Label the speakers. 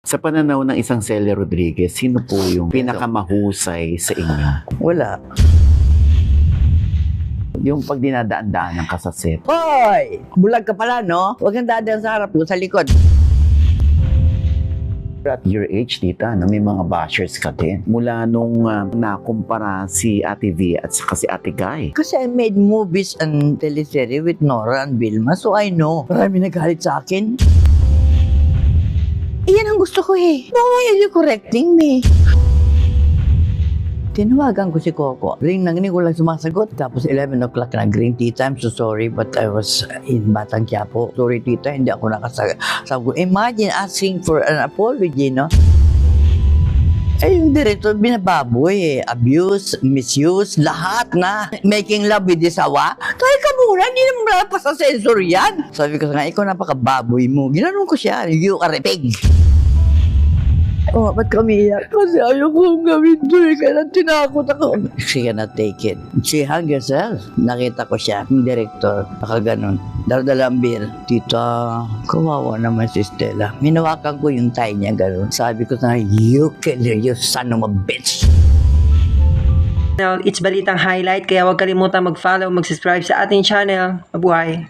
Speaker 1: Sa pananaw ng isang Celia Rodriguez, sino po yung pinakamahusay sa inyo?
Speaker 2: Wala.
Speaker 1: Yung pag dinadaan-daanan ka sa set.
Speaker 2: Hoy! Bulag ka pala, no? Huwag kang dadaan sa harap, sa likod.
Speaker 1: At your age, tita, may mga bashers ka din. Mula nung nakumpara si Ate V at saka si Ate Guy.
Speaker 2: Kasi I made movies and teleserye with Nora and Vilma, so I know. Marami nagalit sa akin. Iyan ang gusto ko eh. Why are you correcting me? Tinawagan ko si Coco. Ring nang hindi ko lang sumasagot. Tapos 11 o'clock na green tita. I'm so sorry but I was in Batang Quiapo. Sorry tita, hindi ako nakasagot. Imagine asking for an apology, no? Eh, yung director, binababoy eh. Abuse, misuse, lahat na. Making love with disawa. Kaya ka muna, hindi naman malapas sa sensor yan. Sabi ko nga, ikaw napakababoy mo. Ginanon ko siya, you are a pig. Oh, ba't kami iyak? Kasi ayaw kong gawin to eh, kaya tinakot ako. She cannot take it. She hung herself. Nakita ko siya, yung director, nakaganon. Dardalang beer. Tita, kawawa naman si Stella. Minawakan ko yung tie niya ganon. Sabi ko na, you kill her, you son of a bitch.
Speaker 3: It's Balitang Highlight, kaya huwag kalimutan mag-follow, mag-subscribe sa ating channel. Mabuhay!